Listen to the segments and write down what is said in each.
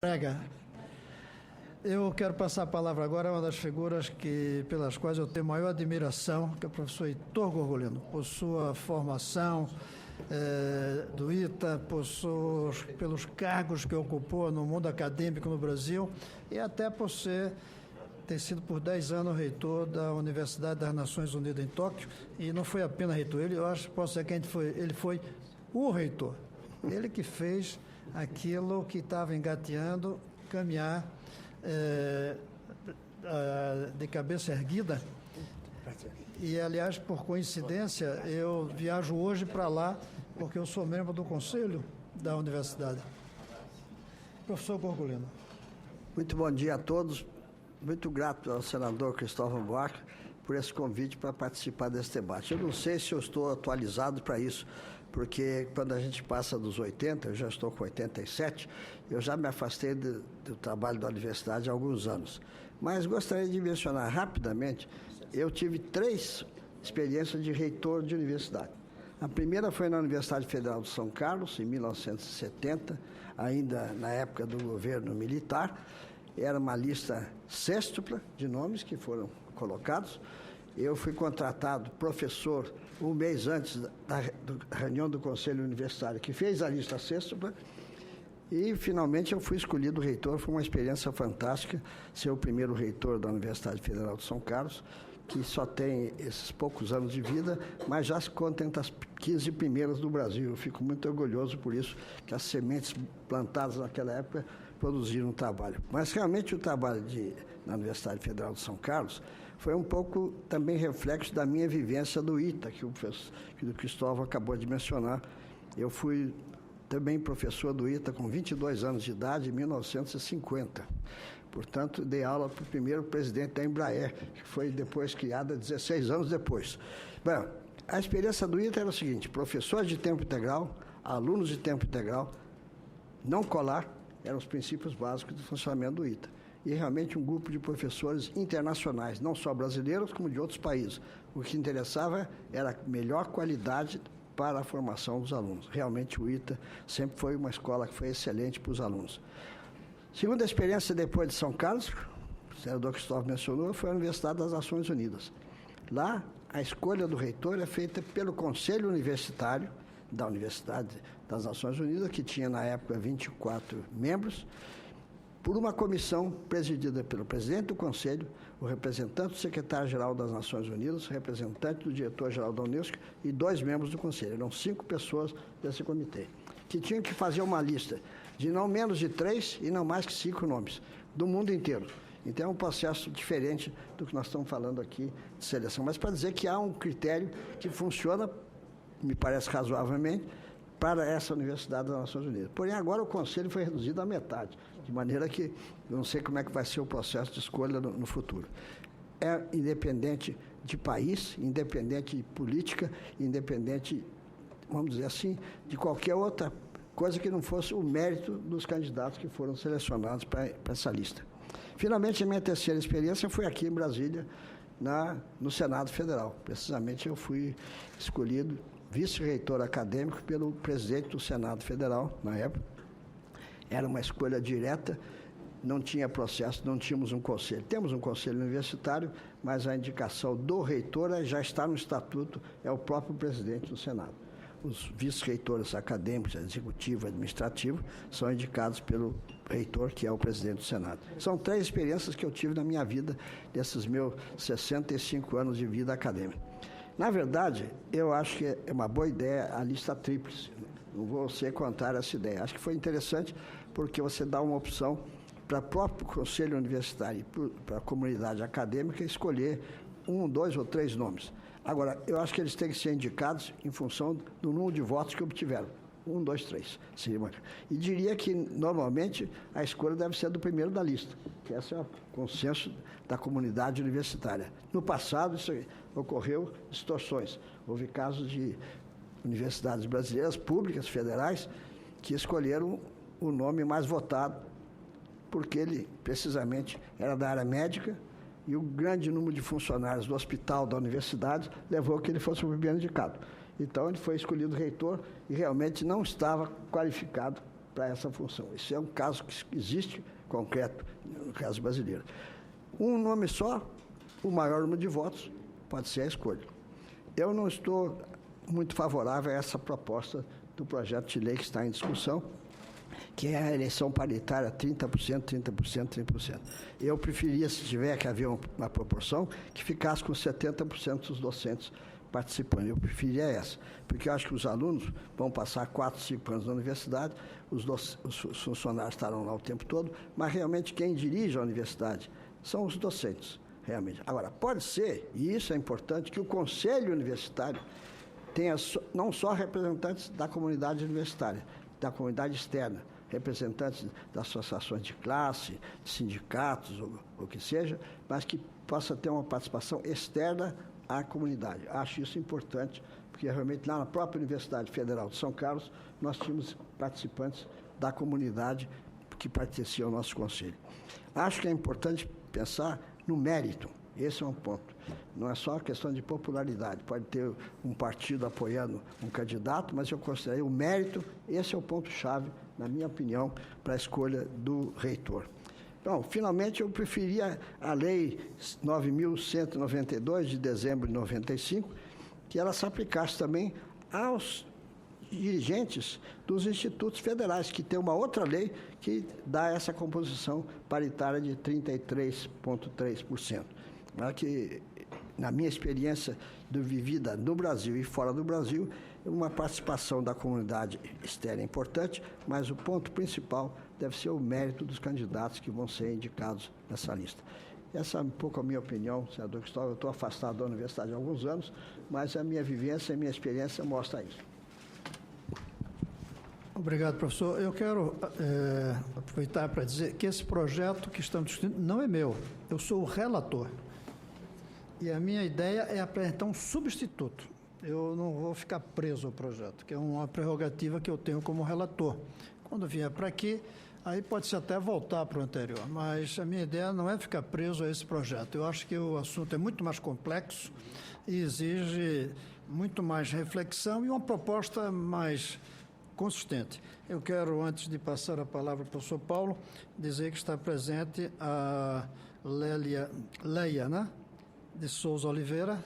Prega. Eu quero passar a palavra agora a uma das figuras pelas quais eu tenho maior admiração, que é o professor Heitor Gorgolino, por sua formação do ITA, pelos cargos que ocupou no mundo acadêmico no Brasil e até por ter sido por 10 anos reitor da Universidade das Nações Unidas em Tóquio. E não foi apenas reitor, posso dizer que ele foi o reitor. Ele que fez aquilo que estava engateando, caminhar de cabeça erguida. E, aliás, por coincidência, eu viajo hoje para lá, porque eu sou membro do conselho da universidade. Professor Gorgolino. Muito bom dia a todos. Muito grato ao senador Cristóvão Buarque por esse convite para participar desse debate. Eu não sei se eu estou atualizado para isso, porque quando a gente passa dos 80, eu já estou com 87, eu já me afastei do trabalho da universidade há alguns anos. Mas gostaria de mencionar rapidamente, eu tive 3 experiências de reitor de universidade. A primeira foi na Universidade Federal de São Carlos, em 1970, ainda na época do governo militar. Era uma lista sextupla de nomes que foram colocados. Eu fui contratado professor um mês antes da reunião do Conselho Universitário, que fez a lista sextupla, e finalmente eu fui escolhido reitor. Foi uma experiência fantástica ser o primeiro reitor da Universidade Federal de São Carlos, que só tem esses poucos anos de vida, mas já se conta entre as 15 primeiras do Brasil. Eu fico muito orgulhoso por isso, que as sementes plantadas naquela época produziram um trabalho. Mas realmente o trabalho na Universidade Federal de São Carlos foi um pouco também reflexo da minha vivência do ITA, que o Cristóvão acabou de mencionar. Eu fui também professor do ITA com 22 anos de idade, em 1950. Portanto, dei aula para o primeiro presidente da Embraer, que foi depois criada 16 anos depois. Bom, a experiência do ITA era o seguinte: professores de tempo integral, alunos de tempo integral, não colar, eram os princípios básicos do funcionamento do ITA. E realmente um grupo de professores internacionais, não só brasileiros, como de outros países. O que interessava era a melhor qualidade para a formação dos alunos. Realmente o ITA sempre foi uma escola que foi excelente para os alunos. Segunda experiência depois de São Carlos, o senador Cristóvão mencionou, foi a Universidade das Nações Unidas. Lá, a escolha do reitor é feita pelo Conselho Universitário da Universidade das Nações Unidas, que tinha na época 24 membros, por uma comissão presidida pelo presidente do Conselho, o representante do secretário-geral das Nações Unidas, o representante do diretor-geral da Unesco e 2 membros do Conselho. Eram 5 pessoas desse comitê, que tinham que fazer uma lista de não menos de 3 e não mais que 5 nomes, do mundo inteiro. Então é um processo diferente do que nós estamos falando aqui de seleção. Mas para dizer que há um critério que funciona, me parece razoavelmente, para essa Universidade das Nações Unidas. Porém, agora o Conselho foi reduzido à metade, de maneira que eu não sei como é que vai ser o processo de escolha no futuro. É independente de país, independente de política, independente, vamos dizer assim, de qualquer outra coisa que não fosse o mérito dos candidatos que foram selecionados para essa lista. Finalmente, a minha terceira experiência foi aqui em Brasília, no Senado Federal. Precisamente eu fui escolhido vice-reitor acadêmico pelo presidente do Senado Federal, na época. Era uma escolha direta, não tinha processo, não tínhamos um conselho. Temos um conselho universitário, mas a indicação do reitor já está no estatuto, é o próprio presidente do Senado. Os vice-reitores acadêmicos, executivo e administrativo são indicados pelo reitor, que é o presidente do Senado. São 3 experiências que eu tive na minha vida, desses meus 65 anos de vida acadêmica. Na verdade, eu acho que é uma boa ideia a lista tríplice. Não vou ser contrário a essa ideia. Acho que foi interessante porque você dá uma opção para o próprio Conselho Universitário e para a comunidade acadêmica escolher 1, 2 ou 3 nomes. Agora, eu acho que eles têm que ser indicados em função do número de votos que obtiveram. 1, 2, 3. E diria que, normalmente, a escolha deve ser do primeiro da lista, que esse é o consenso da comunidade universitária. No passado, isso ocorreu distorções. Houve casos de universidades brasileiras, públicas, federais, que escolheram o nome mais votado, porque ele, precisamente, era da área médica, e o grande número de funcionários do hospital da universidade levou a que ele fosse o primeiro indicado. Então, ele foi escolhido reitor e realmente não estava qualificado para essa função. Isso é um caso que existe concreto no caso brasileiro. Um nome só, o maior número de votos, pode ser a escolha. Eu não estou muito favorável a essa proposta do projeto de lei que está em discussão, que é a eleição paritária 30%, 30%, 30%. Eu preferia, se tiver que haver uma proporção, que ficasse com 70% dos docentes participando. Eu preferia essa, porque eu acho que os alunos vão passar 4, 5 anos na universidade, os funcionários estarão lá o tempo todo, mas realmente quem dirige a universidade são os docentes, realmente. Agora, pode ser, e isso é importante, que o conselho universitário tenha não só representantes da comunidade universitária, da comunidade externa, representantes das associações de classe, de sindicatos, ou o que seja, mas que possa ter uma participação externa à comunidade. Acho isso importante, porque realmente lá na própria Universidade Federal de São Carlos, nós tínhamos participantes da comunidade que pertenciam ao nosso conselho. Acho que é importante pensar no mérito. Esse é um ponto. Não é só a questão de popularidade. Pode ter um partido apoiando um candidato, mas eu considerei o mérito, esse é o ponto-chave, na minha opinião, para a escolha do reitor. Então, finalmente, eu preferia a Lei 9.192, de dezembro de 95, que ela se aplicasse também aos dirigentes dos institutos federais, que tem uma outra lei que dá essa composição paritária de 33,3%. Que, na minha experiência vivida no Brasil e fora do Brasil, uma participação da comunidade externa é importante, mas o ponto principal deve ser o mérito dos candidatos que vão ser indicados nessa lista. Essa é um pouco a minha opinião, senador Cristóvão. Eu estou afastado da universidade há alguns anos, mas a minha vivência e a minha experiência mostra isso. Obrigado, professor. Eu quero aproveitar para dizer que esse projeto que estamos discutindo não é meu. Eu sou o relator. E a minha ideia é apresentar um substituto. Eu não vou ficar preso ao projeto, que é uma prerrogativa que eu tenho como relator. Quando vier para aqui, aí pode-se até voltar para o anterior, mas a minha ideia não é ficar preso a esse projeto. Eu acho que o assunto é muito mais complexo e exige muito mais reflexão e uma proposta mais consistente. Eu quero, antes de passar a palavra para o professor Paulo, dizer que está presente a Leia, né? De Souza Oliveira,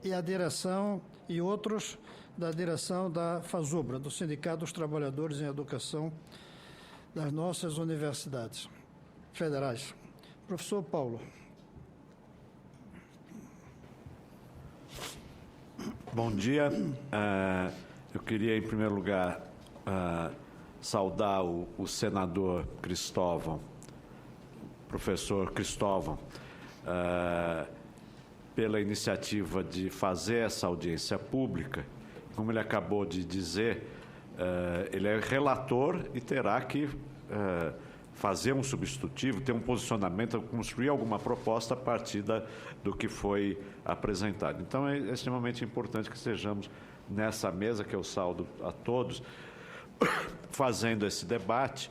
e a direção e outros da direção da FASUBRA, do Sindicato dos Trabalhadores em Educação das nossas universidades federais. Professor Paulo. Bom dia. Eu queria, em primeiro lugar, saudar o senador Cristóvão, professor Cristóvão, pela iniciativa de fazer essa audiência pública. Como ele acabou de dizer, ele é relator e terá que fazer um substitutivo, ter um posicionamento, construir alguma proposta a partir do que foi apresentado. Então, é extremamente importante que estejamos nessa mesa, que eu saúdo a todos, fazendo esse debate.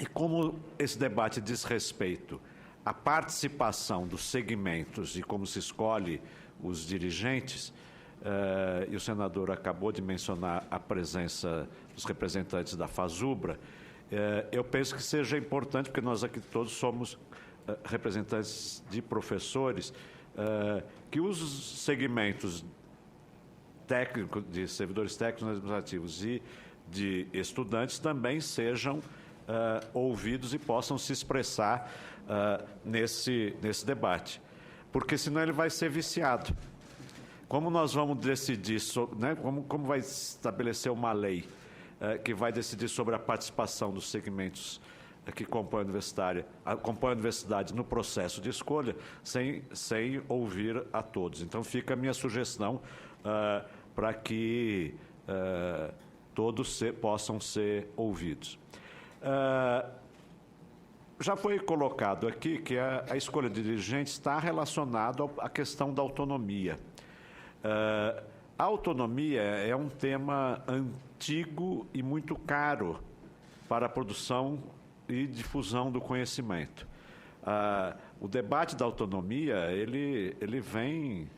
E como esse debate diz respeito à participação dos segmentos e como se escolhe os dirigentes, e o senador acabou de mencionar a presença dos representantes da FASUBRA, eu penso que seja importante, porque nós aqui todos somos representantes de professores, que os segmentos técnicos, de servidores técnicos administrativos e de estudantes também sejam ouvidos e possam se expressar nesse debate, porque senão ele vai ser viciado. Como nós vamos decidir, né, como vai estabelecer uma lei que vai decidir sobre a participação dos segmentos que compõem a universidade no processo de escolha, sem ouvir a todos. Então, fica a minha sugestão para que todos possam ser ouvidos. Já foi colocado aqui que a escolha de dirigentes está relacionada à questão da autonomia. A autonomia é um tema antigo e muito caro para a produção e difusão do conhecimento. O debate da autonomia, ele vem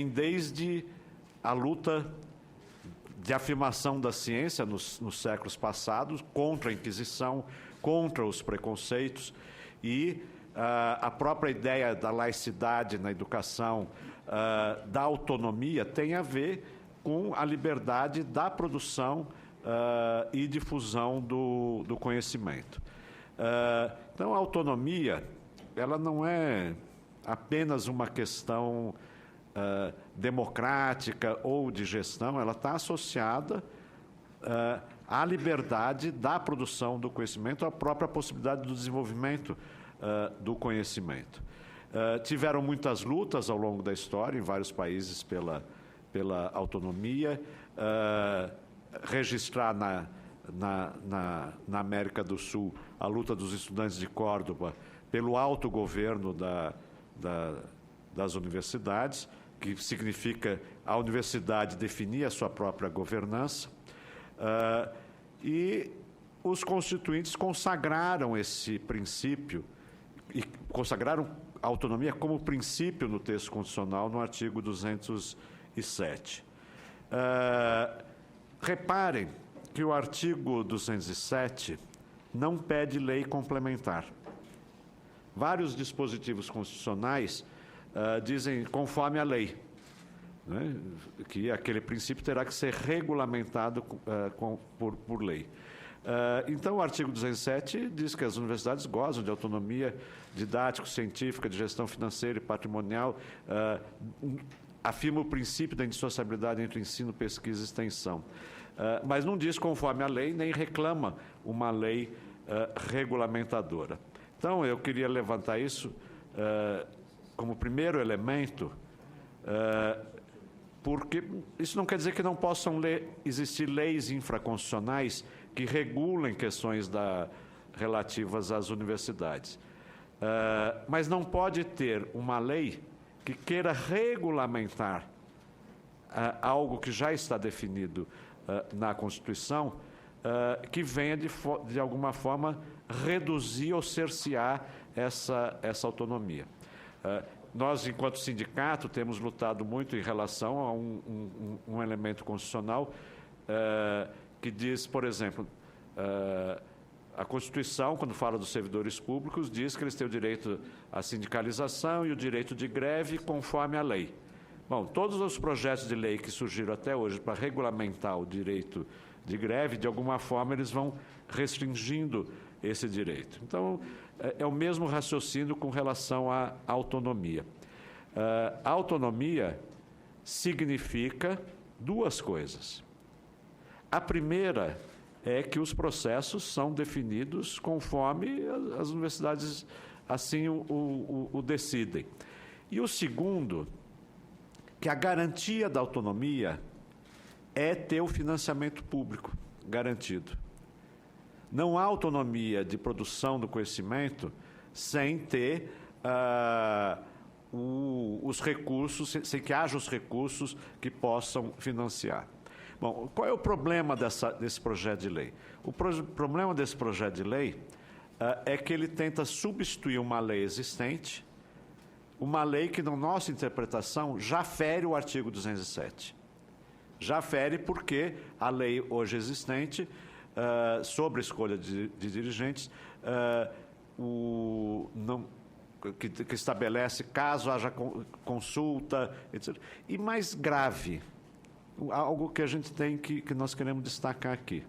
desde a luta de afirmação da ciência nos séculos passados, contra a Inquisição, contra os preconceitos, e a própria ideia da laicidade na educação, da autonomia, tem a ver com a liberdade da produção e difusão do conhecimento. Então, a autonomia, ela não é apenas uma questão democrática ou de gestão, ela está associada à liberdade da produção do conhecimento, à própria possibilidade do desenvolvimento do conhecimento. Tiveram muitas lutas ao longo da história, em vários países, pela autonomia. Registrar na América do Sul a luta dos estudantes de Córdoba pelo autogoverno das universidades, que significa a universidade definir a sua própria governança. E os constituintes consagraram esse princípio e consagraram a autonomia como princípio no texto constitucional, no artigo 207. Reparem que o artigo 207 não pede lei complementar. Vários dispositivos constitucionais dizem conforme a lei, né, que aquele princípio terá que ser regulamentado por lei. Então, o artigo 207 diz que as universidades gozam de autonomia didático-científica, de gestão financeira e patrimonial, afirma o princípio da indissociabilidade entre ensino, pesquisa e extensão. Mas não diz conforme a lei, nem reclama uma lei regulamentadora. Então, eu queria levantar isso como primeiro elemento, porque isso não quer dizer que não possam existir leis infraconstitucionais que regulem questões relativas às universidades. Mas não pode ter uma lei que queira regulamentar algo que já está definido na Constituição, que venha, de alguma forma, reduzir ou cercear essa autonomia. Nós, enquanto sindicato, temos lutado muito em relação a um elemento constitucional que diz, por exemplo, a Constituição, quando fala dos servidores públicos, diz que eles têm o direito à sindicalização e o direito de greve conforme a lei. Bom, todos os projetos de lei que surgiram até hoje para regulamentar o direito de greve, de alguma forma, eles vão restringindo esse direito. Então, é o mesmo raciocínio com relação à autonomia. A autonomia significa duas coisas. A primeira é que os processos são definidos conforme as universidades assim o decidem. E o segundo, que a garantia da autonomia é ter o financiamento público garantido. Não há autonomia de produção do conhecimento sem ter os recursos, sem que haja os recursos que possam financiar. Bom, qual é o problema desse projeto de lei? O problema desse projeto de lei é que ele tenta substituir uma lei existente, uma lei que, na nossa interpretação, já fere o artigo 207. Já fere porque a lei hoje existente, sobre a escolha de dirigentes, que estabelece caso haja consulta, etc. E mais grave, algo que a gente tem que nós queremos destacar aqui.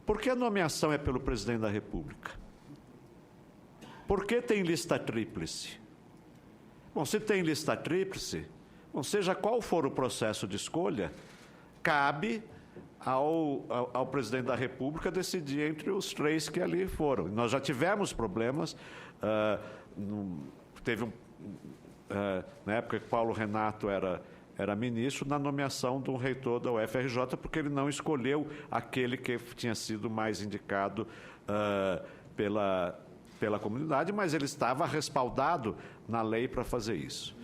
Por que a nomeação é pelo presidente da República? Por que tem lista tríplice? Bom, se tem lista tríplice, bom, seja qual for o processo de escolha, cabe ao presidente da República decidir entre os três que ali foram. Nós já tivemos problemas, na época que Paulo Renato era ministro, na nomeação do reitor da UFRJ, porque ele não escolheu aquele que tinha sido mais indicado pela comunidade, mas ele estava respaldado na lei para fazer isso.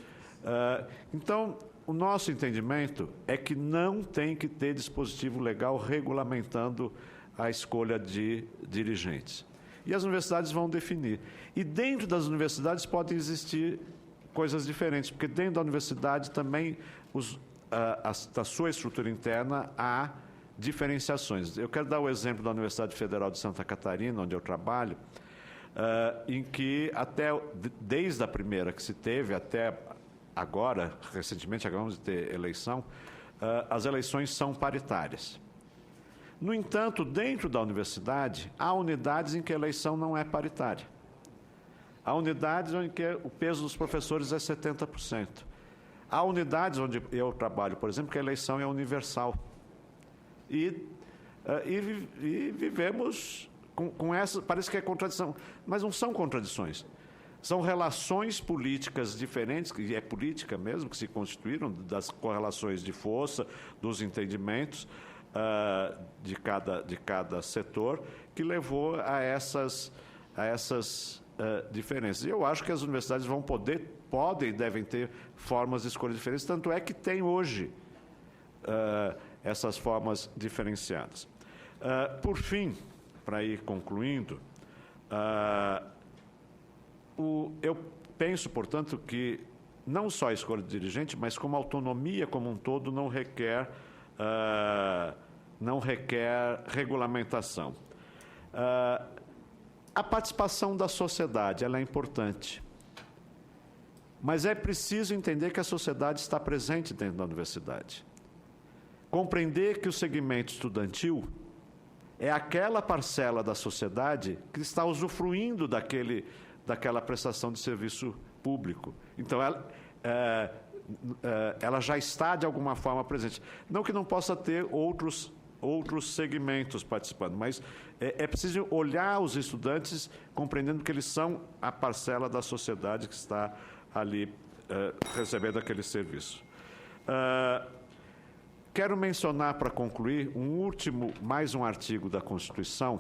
Então, o nosso entendimento é que não tem que ter dispositivo legal regulamentando a escolha de dirigentes. E as universidades vão definir. E dentro das universidades podem existir coisas diferentes, porque dentro da universidade também da sua estrutura interna, há diferenciações. Eu quero dar o exemplo da Universidade Federal de Santa Catarina, onde eu trabalho, em que desde a primeira que se teve até agora, recentemente acabamos de ter eleição, as eleições são paritárias. No entanto, dentro da universidade, há unidades em que a eleição não é paritária. Há unidades em que o peso dos professores é 70%. Há unidades onde eu trabalho, por exemplo, que a eleição é universal. E vivemos com essa, parece que é contradição, mas não são contradições. São relações políticas diferentes, que é política mesmo, que se constituíram das correlações de força, dos entendimentos de cada setor, que levou a essas diferenças. E eu acho que as universidades podem e devem ter formas de escolha diferentes, tanto é que tem hoje essas formas diferenciadas. Por fim, para ir concluindo, eu penso, portanto, que não só a escolha de dirigente, mas como a autonomia como um todo não requer regulamentação. A participação da sociedade, ela é importante, mas é preciso entender que a sociedade está presente dentro da universidade. Compreender que o segmento estudantil é aquela parcela da sociedade que está usufruindo daquela prestação de serviço público. Então, ela já está, de alguma forma, presente. Não que não possa ter outros segmentos participando, mas é preciso olhar os estudantes compreendendo que eles são a parcela da sociedade que está ali recebendo aquele serviço. Quero mencionar, para concluir, mais um artigo da Constituição,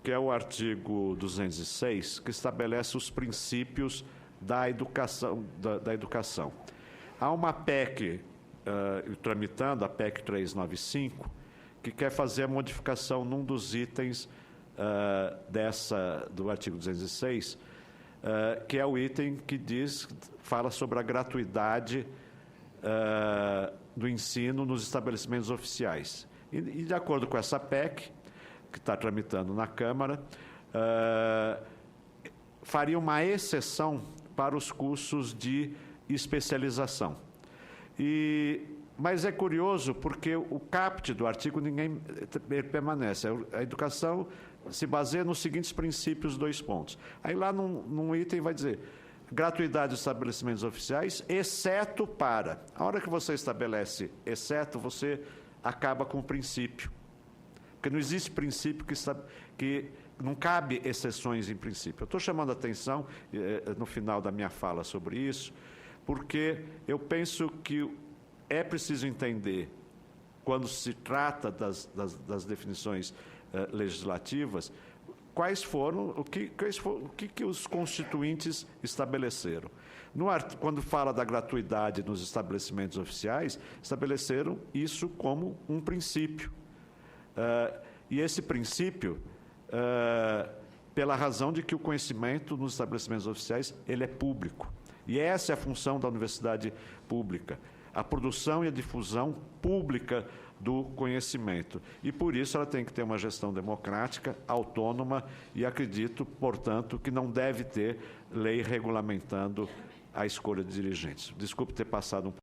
que é o artigo 206, que estabelece os princípios da educação. Há uma PEC tramitando, a PEC 395, que quer fazer a modificação num dos itens do artigo 206, que é o item que fala sobre a gratuidade do ensino nos estabelecimentos oficiais. E de acordo com essa PEC, que está tramitando na Câmara, faria uma exceção para os cursos de especialização. Mas é curioso porque o caput do artigo ele permanece. A educação se baseia nos seguintes princípios, 2 pontos. Aí lá num item vai dizer gratuidade dos estabelecimentos oficiais, exceto para. A hora que você estabelece exceto, você acaba com o princípio. Porque não existe princípio que não cabe exceções em princípio. Eu estou chamando a atenção, no final da minha fala, sobre isso, porque eu penso que é preciso entender, quando se trata das definições legislativas, o que os constituintes estabeleceram. Quando fala da gratuidade nos estabelecimentos oficiais, estabeleceram isso como um princípio. E esse princípio, pela razão de que o conhecimento nos estabelecimentos oficiais ele é público. E essa é a função da universidade pública, a produção e a difusão pública do conhecimento. E, por isso, ela tem que ter uma gestão democrática, autônoma, e acredito, portanto, que não deve ter lei regulamentando a escolha de dirigentes. Desculpe ter passado um pouco.